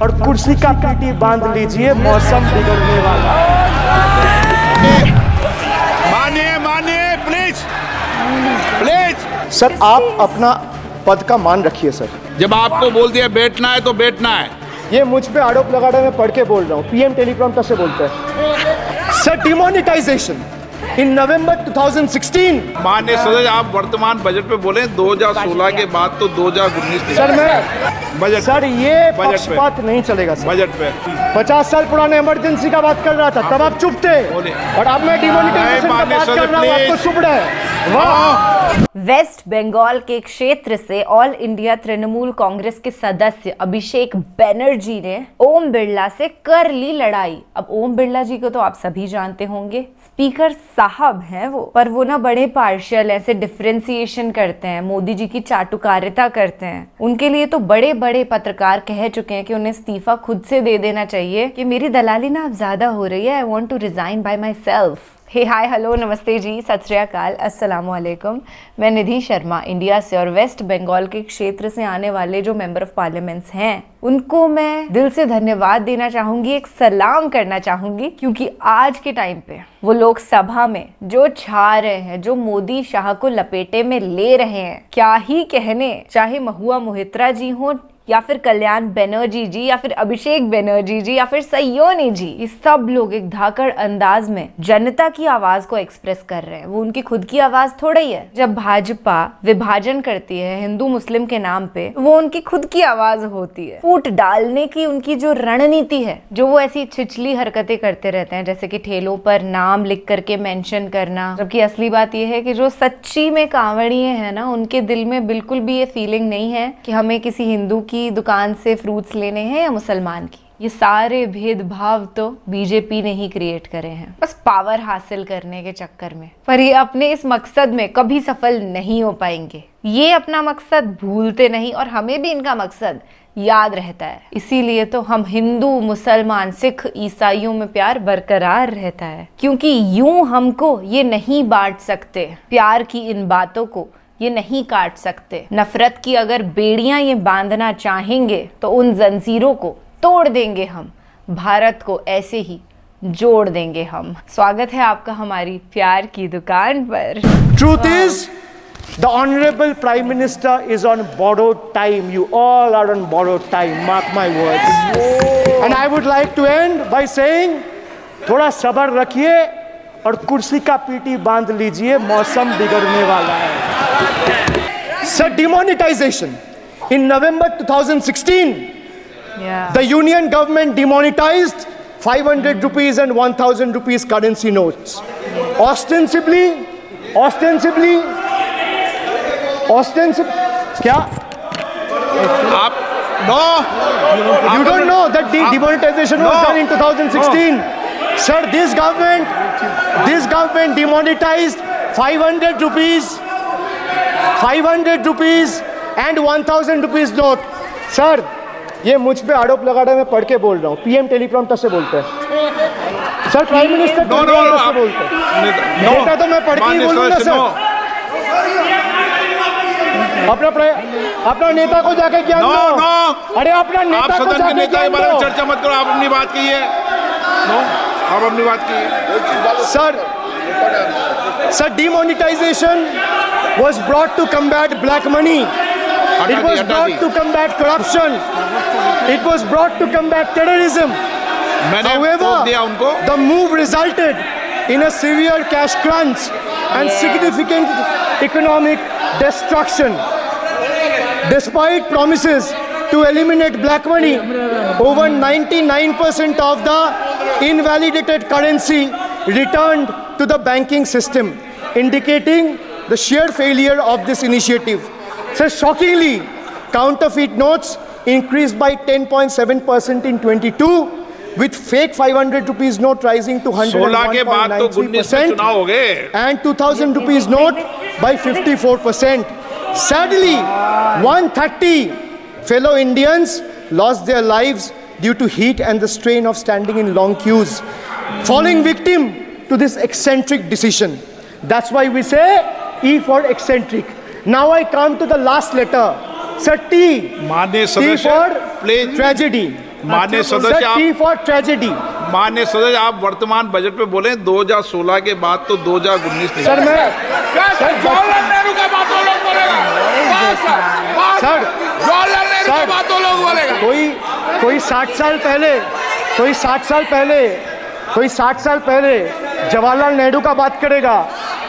और कुर्सी का पीटी बांध लीजिए, मौसम बिगड़ने वाला है। मानिए प्लीज प्लीज। सर आप अपना पद का मान रखिए सर। जब आपको बोल दिया बैठना है तो बैठना है। ये मुझ पे आरोप लगा रहे हैं, मैं पढ़ के बोल रहा हूँ, पीएम टेलीप्रॉम्प्टर से बोलते हैं। सर डिमोनेटाइजेशन इन नवंबर 2016। माननीय सदस्य आप वर्तमान बजट पे बोले 2016 के बाद तो 2019। सर मैं बजट सर ये पक्षपात नहीं चलेगा सर। बजट पे 50 साल पुराने इमरजेंसी का बात कर रहा था, तब आप चुप थे, और अब मैं डिमोनेटाइजेशन का बात कर रहा हूँ, आपको चुप रहे। वाह। वेस्ट बंगाल के क्षेत्र से ऑल इंडिया तृणमूल कांग्रेस के सदस्य अभिषेक बनर्जी ने ओम बिरला से कर ली लड़ाई। अब ओम बिरला जी को तो आप सभी जानते होंगे, स्पीकर साहब हैं वो, पर वो ना बड़े पार्शियल ऐसे डिफरेंशिएशन करते हैं, मोदी जी की चाटुकारिता करते हैं। उनके लिए तो बड़े बड़े पत्रकार कह चुके हैं कि उन्हें इस्तीफा खुद से दे देना चाहिए, कि मेरी दलाली ना अब ज्यादा हो रही है, I want to resign by myself. Hey hi hello नमस्ते जी, सत श्री अकाल, अस्सलाम वालेकुम। मैं निधि शर्मा इंडिया से, और वेस्ट बंगाल के क्षेत्र से आने वाले जो मेंबर ऑफ पार्लियामेंट्स हैं उनको मैं दिल से धन्यवाद देना चाहूंगी, एक सलाम करना चाहूंगी, क्योंकि आज के टाइम पे वो लोग सभा में जो छा रहे हैं, जो मोदी शाह को लपेटे में ले रहे हैं, क्या ही कहने, चाहे महुआ मोहित्रा जी हो या फिर कल्याण बनर्जी जी या फिर अभिषेक बनर्जी जी या फिर सयोनी जी, ये सब लोग एक धाकड़ अंदाज में जनता की आवाज को एक्सप्रेस कर रहे हैं। वो उनकी खुद की आवाज थोड़ा ही है। जब भाजपा विभाजन करती है हिंदू मुस्लिम के नाम पे, वो उनकी खुद की आवाज होती है। फूट डालने की उनकी जो रणनीति है, जो वो ऐसी छिछली हरकतें करते रहते हैं, जैसे कि ठेलों पर नाम लिख करके मेंशन करना, जबकि असली बात यह है कि जो सच्ची में कांवड़िए हैं ना, उनके दिल में बिल्कुल भी ये फीलिंग नहीं है कि हमें किसी हिंदू की दुकान से फ्रूट्स लेने हैं या मुसलमान की। ये सारे भेदभाव तो बीजेपी ने ही क्रिएट करे हैं, बस पावर हासिल करने के चक्कर में। पर ये अपने इस मकसद में कभी सफल नहीं हो पाएंगे। ये अपना मकसद भूलते नहीं, और हमें भी इनका मकसद याद रहता है। इसीलिए तो हम हिंदू मुसलमान सिख ईसाइयों में प्यार बरकरार रहता है, क्योंकि यूं हमको ये नहीं बांट सकते। प्यार की इन बातों को ये नहीं काट सकते। नफरत की अगर बेड़ियां ये बांधना चाहेंगे तो उन जंजीरों को तोड़ देंगे हम, भारत को ऐसे ही जोड़ देंगे हम। स्वागत है आपका हमारी प्यार की दुकान पर। Truth is the honourable prime minister is on borrowed time. You all are on borrowed time. Mark my words. And I would like to end by saying, थोड़ा सब्र रखिए और कुर्सी का पीटी बांध लीजिए, मौसम बिगड़ने वाला है। Sir, demonetization. In November 2016, the union government demonetized 500 rupees and 1000 rupees currency notes. Ostensibly, क्या? आप no, you don't know that the demonetization was done in 2016. Sir, this government demonetized 500 rupees and 1000 rupees note. Sir ये मुझ पे आरोप लगा रहे हैं, मैं पढ़ के बोल रहा हूँ, पीएम टेलीप्रॉम्प्टर से बोलते हैं। सर प्राइम मिनिस्टर टेलीप्रॉम्प्टर से बोलते हैं। नेता तो मैं पढ़ के ही बोलूंगा सर। अपना नेता को जाके ज्ञान दो। अरे अपना नेता को जाके ज्ञान दो। चर्चा मत करो, आप अपनी बात कीजिए। आप अपनी बात कीजिए। Sir demonetization was brought to combat black money. It was brought to combat corruption. It was brought to combat terrorism. However, the move resulted in a severe cash crunch and significant economic destruction. Despite promises to eliminate black money, over 99% of the invalidated currency returned to the banking system, indicating the sheer failure of this initiative. So shockingly, counterfeit notes increased by 10.7% in 22, with fake 500 rupees note rising to 101.93% and 2000 rupees note by 54%. Sadly, 130 fellow Indians lost their lives due to heat and the strain of standing in long queues, falling victim to this eccentric decision. That's why we say E for eccentric. Now I come to the last letter. Sir, T. T for tragedy. माननीय सदस्य आप, T for tragedy. माननीय सदस्य आप वर्तमान budget पे बोले 2016 के बाद तो 2019 नहीं। सर मैं जवाहरलाल नेहरू का बात वो लोग बोलेगा। सर जवाहरलाल नेहरू का बात वो लोग बोलेगा। कोई 60 साल पहले जवाहरलाल नेहरू का बात करेगा,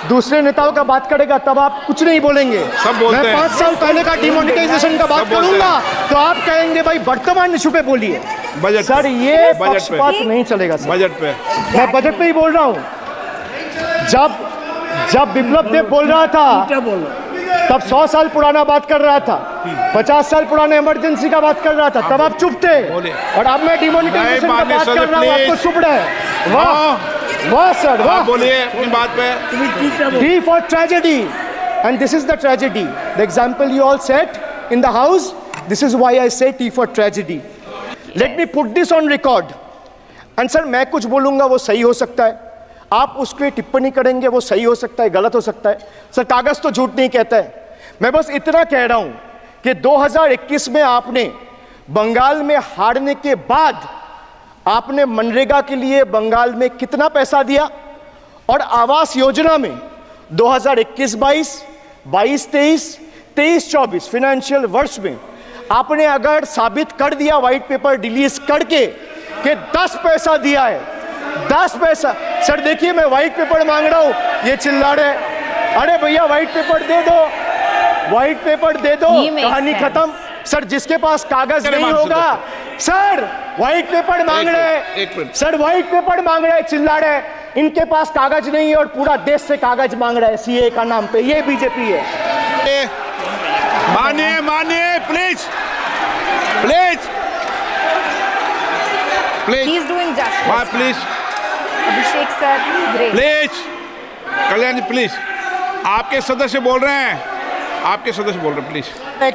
दूसरे नेताओं का बात करेगा, तब आप कुछ नहीं बोलेंगे। सब बोलते हैं। मैं 5 साल पहले का डिमोनेटाइजेशन का बात करूंगा तो आप कहेंगे भाई वर्तमान इशू पे बोलिए। बजट सर ये बजट पक्षपात नहीं चलेगा सर। बजट पे मैं बजट पे ही बोल रहा हूँ। जब बिप्लब देव बोल रहा था तब 100 साल पुराना बात कर रहा था, 50 साल पुराने इमरजेंसी का बात कर रहा था, तब आप चुप थे। और अब मैं डिमोनेटाइजेशन का बात कर रहा हूँ, आपको चुप रहे। वाह सर वाह। बोलिए अपनी बात पे। T for tragedy, and this is the tragedy. The example you all set in the house. This is why I say T for tragedy. Let me put this on record. And sir, मैं कुछ बोलूँगा वो सही हो सकता है, आप उसके टिप्पणी करेंगे वो सही हो सकता है, गलत हो सकता है। सर कागज तो झूठ नहीं कहता है। मैं बस इतना कह रहा हूँ कि 2021 में आपने बंगाल में हारने के बाद आपने मनरेगा के लिए बंगाल में कितना पैसा दिया, और आवास योजना में 2021-22, 22-23, 23-24 फाइनेंशियल वर्ष में आपने अगर साबित कर दिया व्हाइट पेपर रिलीज करके कि 10 पैसा दिया है, 10 पैसा। सर देखिए मैं व्हाइट पेपर मांग रहा हूं, ये चिल्ला रहे, अरे भैया व्हाइट पेपर दे दो, व्हाइट पेपर दे दो, कहानी खत्म। सर जिसके पास कागज नहीं होगा, सर व्हाइट पेपर मांग रहे, सर व्हाइट पेपर मांग रहे, चिल्ला रहे, इनके पास कागज नहीं है और पूरा देश से कागज मांग रहा है सीए का नाम पे। ये बीजेपी है। मानिए please He is doing justice. Please Abhishek sir, great. Please Kalyan ji please, आपके सदस्य बोल रहे हैं, आपके सदस्य बोल रहे हैं प्लीज। मैं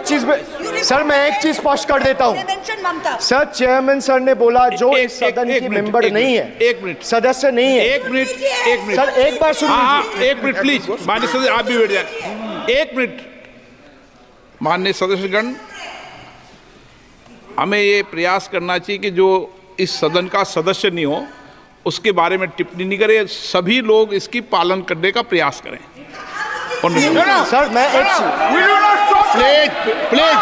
एक चीज स्पष्ट कर देता हूँ सर। चेयरमैन सर ने बोला जो इस सदन की मेंबर नहीं है, 1 मिनट सदस्य नहीं है। 1 मिनट सर एक बार सुन लीजिए। 1 मिनट प्लीज, माननीय सदस्य आप भी बैठ जाए। 1 मिनट माननीय सदस्यगण, हमें ये प्रयास करना चाहिए कि जो इस सदन का सदस्य नहीं हो उसके बारे में टिप्पणी नहीं करें, सभी लोग इसकी पालन करने का प्रयास करें। सर मैं एक प्लीज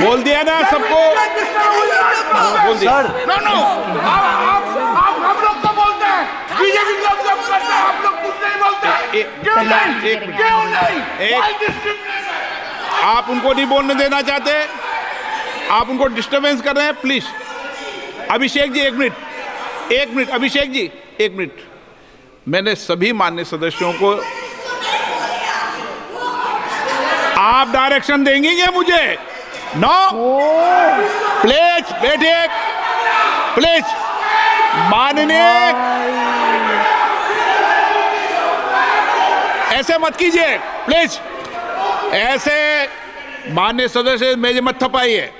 बोल दिया ना सबको, बोल दिया। सर आप हम लोग तो बोलते हैं, बीजेपी लोग जब करते हैं आप लोग कुछ नहीं बोलते। क्यों नहीं? आप उनको नहीं बोलने देना चाहते, आप उनको डिस्टर्बेंस कर रहे हैं। Please Abhishek ji 1 minute, Abhishek ji 1 minute. मैंने सभी माननीय सदस्यों को, आप डायरेक्शन देंगे क्या मुझे? नो प्लीज बैठिए, प्लीज माननीय, ऐसे मत कीजिए प्लीज, ऐसे माननीय सदस्य मेरे मत थपाइए।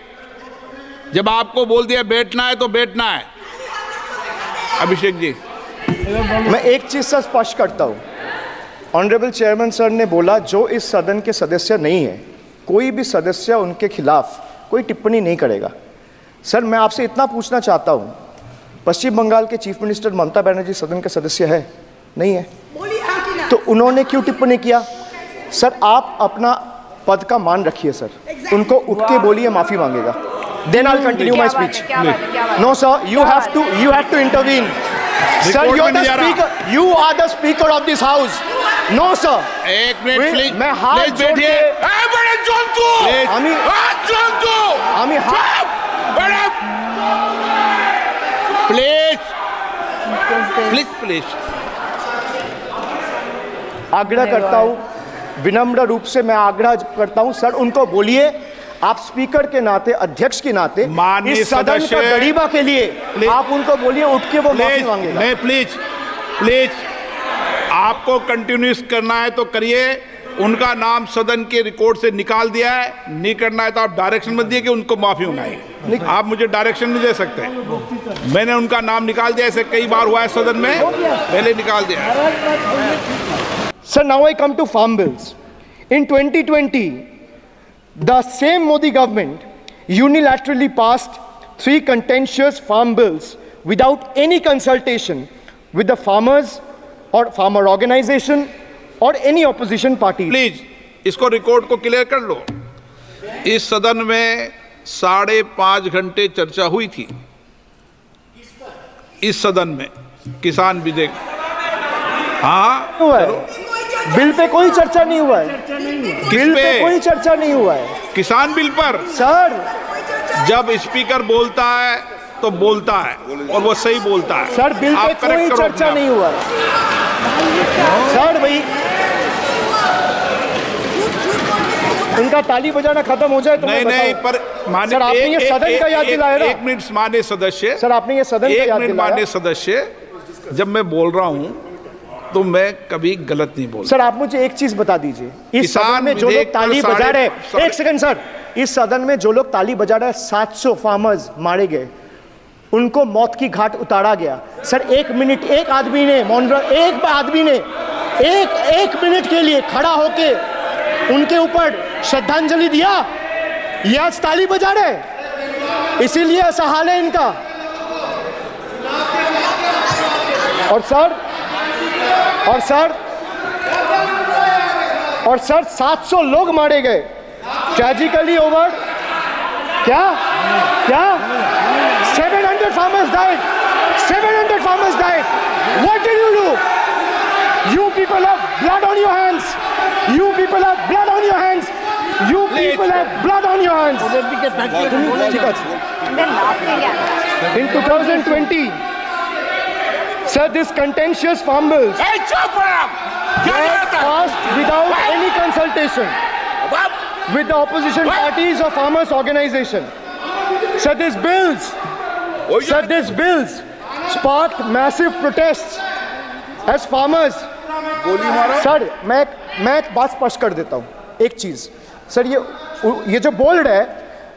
जब आपको बोल दिया बैठना है तो बैठना है। अभिषेक जी मैं एक चीज से स्पष्ट करता हूँ। ऑनरेबल चेयरमैन सर ने बोला जो इस सदन के सदस्य नहीं है, कोई भी सदस्य उनके खिलाफ कोई टिप्पणी नहीं करेगा। सर मैं आपसे इतना पूछना चाहता हूँ, पश्चिम बंगाल के चीफ मिनिस्टर ममता बनर्जी सदन के सदस्य है? नहीं है, तो उन्होंने क्यों टिप्पणी किया? सर आप अपना पद का मान रखिए सर, उनको उठ के बोलिए माफी मांगेगा। Then I'll continue my speech. No sir, you have to intervene. Sir, you're the speaker. You are the speaker of this house. No sir. 1 minute please, मैं हाथ जोड़ के बड़े जंतु, আমি प्लीज आग्रह करता हूँ, विनम्र रूप से मैं आग्रह करता हूँ सर, उनको बोलिए आप स्पीकर के नाते, अध्यक्ष के नाते, इस सदन का गरिमा के लिए आप उनको बोलिए उठ के वो माफी मांगेगा। नहीं प्लीज आपको कंटिन्यूस करना है तो करिए, उनका नाम सदन के रिकॉर्ड से निकाल दिया है, नहीं करना है तो आप डायरेक्शन मत दिए कि उनको माफी मंगाएं। आप मुझे डायरेक्शन नहीं दे सकते, मैंने उनका नाम निकाल दिया, ऐसे कई बार हुआ है सदन में, पहले निकाल दिया। Sir now I come to farm bills. In 2020 the same Modi government unilaterally passed 3 contentious farm bills without any consultation with the farmers or farmer organization or any opposition party. Please इसको record को clear कर लो। इस सदन में 5.5 घंटे चर्चा हुई थी, इस सदन में किसान विधेयक। हाँ, हुआ है बिल पे कोई चर्चा नहीं हुआ है, बिल पे कोई चर्चा नहीं हुआ है। किसान बिल पर सर जब स्पीकर बोलता है तो बोलता है और वो सही बोलता है। सर बिल पे कोई चर्चा नहीं हुआ है सर। भाई इनका ताली बजाना खत्म हो जाए तो नहीं पर माननीय सर आपने ये सदन का याद दिलाया ना। 1 मिनट माननीय सदस्य, सर आपने ये सदन का याद दिलाया। माननीय सदस्य, जब मैं बोल रहा हूं तो मैं कभी गलत नहीं बोल। सर आप मुझे एक चीज बता दीजिए, इस सदन में जो लोग ताली बजा रहे हैं, एक सेकंड सर, इस सदन में जो लोग ताली बजा रहे हैं, 700 फार्मर्स मारे गए, उनको मौत की घाट उतारा गया। सर 1 मिनट एक आदमी ने एक मिनट के लिए खड़ा होके उनके ऊपर श्रद्धांजलि दिया। ये आज ताली बजा रहे, इसीलिए ऐसा हाल है इनका। और सर 700 लोग मारे गए, ट्रेजिकली ओवर। क्या 700 farmers died. 700 farmers died. What did you do? You people have blood on your hands. You people have blood on your hands. You people have blood on your hands. In 2020, sir, this contentious farm bills were passed without any consultation with the opposition parties or farmers organization. Sir, these bills sparked massive protests as farmers. Sir मैं एक बात स्पष्ट कर देता हूँ, एक चीज sir, ये जो बोल्ड है,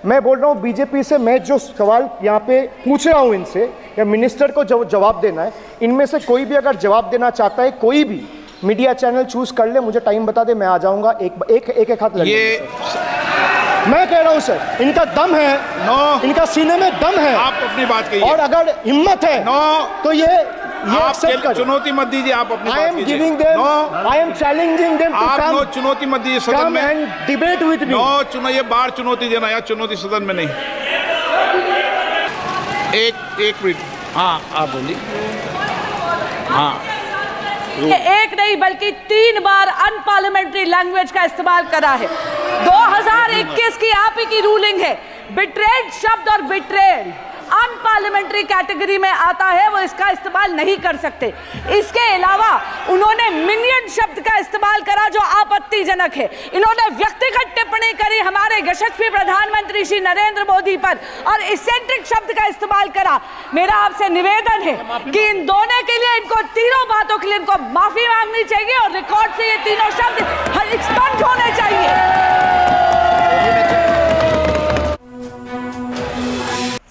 मैं बोल रहा हूँ बीजेपी से, मैं जो सवाल यहाँ पे पूछ रहा हूँ इनसे, या मिनिस्टर को जवाब देना है, इनमें से कोई भी अगर जवाब देना चाहता है, कोई भी मीडिया चैनल चूज कर ले, मुझे टाइम बता दे, मैं आ जाऊंगा। एक हाथ लगे। मैं कह रहा हूं सर, इनका दम है, इनका सीने में दम है, आप अपनी बात कहिए, और अगर हिम्मत है तो ये आप चुनौती मत दीजिए, आप अपनी बात कीजिए। I am challenging them to come. आप चुनौती मत दीजिए सदन में, and debate with me. ये बार चुनौती देना, या चुनौती सदन में नहीं। एक मिनट, हाँ आप बोलिए। हाँ, एक नहीं बल्कि 3 बार अनपार्लियामेंट्री लैंग्वेज का इस्तेमाल करा है। 2021 की आप ही की रूलिंग है, बिट्रेड शब्द और बिट्रेड अनपार्लियामेंट्री कैटेगरी में आता है, वो इसका इस्तेमाल नहीं कर सकते। इसके अलावा उन्होंने मिनियन शब्द का इस्तेमाल करा जो आपत्तिजनक है। इन्होंने व्यक्तिगत टिप्पणी करी हमारे यशस्वी प्रधानमंत्री श्री नरेंद्र मोदी पर, और इसेंट्रिक शब्द का इस्तेमाल करा। मेरा आपसे निवेदन है कि इन दोनों के लिए, इनको तीनों बातों के लिए इनको माफी मांगनी चाहिए, और रिकॉर्ड से ये तीनों शब्द एक्सपंज होने चाहिए।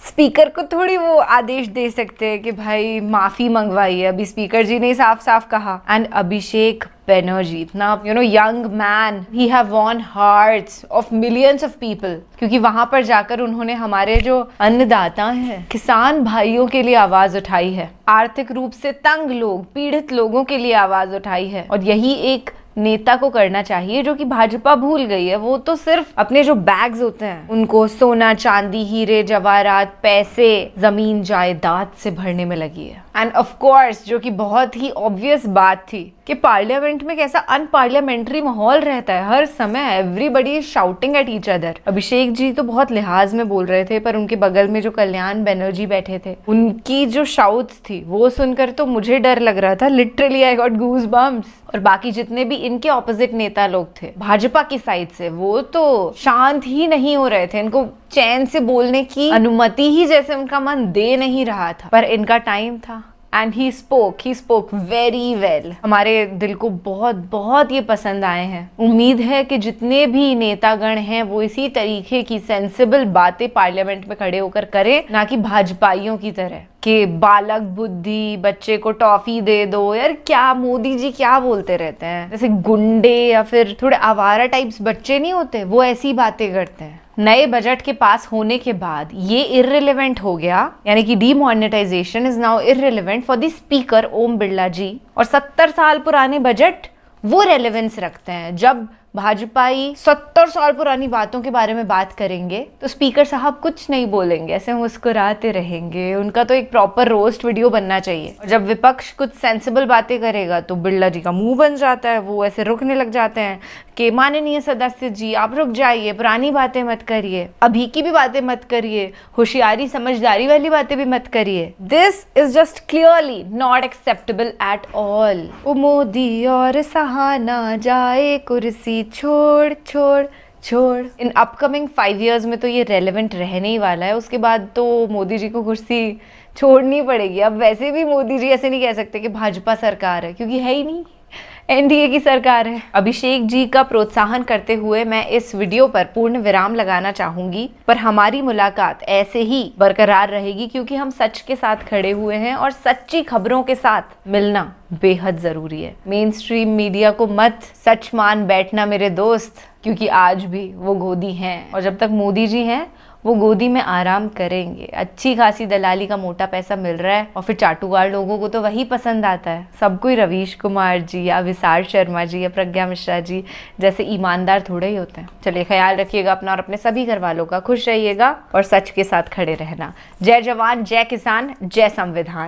स्पीकर को थोड़ी वो आदेश दे सकते हैं कि भाई माफी मंगवाइए, अभी स्पीकर जी ने साफ साफ कहा। एंड अभिषेक बनर्जी, इतना young man, he have von hearts of millions of people, क्योंकि वहां पर जाकर उन्होंने हमारे जो अन्नदाता हैं, किसान भाइयों के लिए आवाज उठाई है, आर्थिक रूप से तंग लोग, पीड़ित लोगों के लिए आवाज उठाई है। और यही एक नेता को करना चाहिए, जो कि भाजपा भूल गई है। वो तो सिर्फ अपने जो बैग्स होते हैं उनको सोना चांदी हीरे जवाहरात पैसे जमीन जायदाद से भरने में लगी है। एंड ऑफ कोर्स जो कि बहुत ही ऑब्वियस बात थी कि पार्लियामेंट में कैसा अनपार्लियामेंट्री माहौल रहता है, हर समय everybody is shouting at each other. Abhishek ji तो बहुत लिहाज में बोल रहे थे, पर उनके बगल में जो कल्याण बनर्जी बैठे थे, उनकी जो शाउट्स थी वो सुनकर तो मुझे डर लग रहा था, literally I got goose bumps. और बाकी जितने भी इनके ऑपोजिट नेता लोग थे भाजपा की साइड से, वो तो शांत ही नहीं हो रहे थे, इनको चैन से बोलने की अनुमति ही जैसे उनका मन दे नहीं रहा था। पर इनका टाइम था and he spoke very well. हमारे दिल को बहुत ये पसंद आए हैं। उम्मीद है कि जितने भी नेतागण हैं वो इसी तरीके की सेंसिबल बातें पार्लियामेंट में खड़े होकर करें, ना कि भाजपाइयों की तरह कि बालक बुद्धि, बच्चे को टॉफी दे दो। यार क्या मोदी जी क्या बोलते रहते हैं, जैसे गुंडे या फिर थोड़े आवारा टाइप्स बच्चे नहीं होते, वो ऐसी बातें करते हैं। नए बजट के पास होने के बाद ये इररिलेवेंट हो गया, यानी कि demonetisation is now irrelevant for the speaker Om Birla ji. और 70 साल पुराने बजट वो रेलेवेंस रखते हैं। जब भाजपाई 70 साल पुरानी बातों के बारे में बात करेंगे तो स्पीकर साहब कुछ नहीं बोलेंगे, ऐसे मुस्कुराते रहेंगे। उनका तो एक प्रॉपर रोस्ट वीडियो बनना चाहिए। और जब विपक्ष कुछ सेंसिबल बातें करेगा तो बिरला जी का मुंह बन जाता है, वो ऐसे रुकने लग जाते हैं कि माननीय सदस्य जी आप रुक जाइए, पुरानी बातें मत करिए, अभी की भी बातें मत करिए, होशियारी समझदारी वाली बातें भी मत करिए। This is just clearly not acceptable at all. ओ मोदी और सहा ना जाए कुर्सी छोड़ छोड़ छोड़। इन अपकमिंग 5 years में तो ये रेलेवेंट रहने ही वाला है। उसके बाद तो मोदी जी को कुर्सी छोड़नी पड़ेगी। अब वैसे भी मोदी जी ऐसे नहीं कह सकते कि भाजपा सरकार है, क्योंकि है ही नहीं, एनडीए की सरकार है। अभिषेक जी का प्रोत्साहन करते हुए मैं इस वीडियो पर पूर्ण विराम लगाना चाहूंगी, पर हमारी मुलाकात ऐसे ही बरकरार रहेगी क्योंकि हम सच के साथ खड़े हुए हैं और सच्ची खबरों के साथ मिलना बेहद जरूरी है। मेन स्ट्रीम मीडिया को मत सच मान बैठना मेरे दोस्त, क्योंकि आज भी वो गोदी हैं और जब तक मोदी जी हैं वो गोदी में आराम करेंगे। अच्छी खासी दलाली का मोटा पैसा मिल रहा है और फिर चाटुकार लोगों को तो वही पसंद आता है। सब कोई रवीश कुमार जी या विशाल शर्मा जी या प्रज्ञा मिश्रा जी जैसे ईमानदार थोड़े ही होते हैं। चलिए ख्याल रखिएगा अपना और अपने सभी घर वालों का। खुश रहिएगा और सच के साथ खड़े रहना। जय जवान, जय किसान, जय संविधान।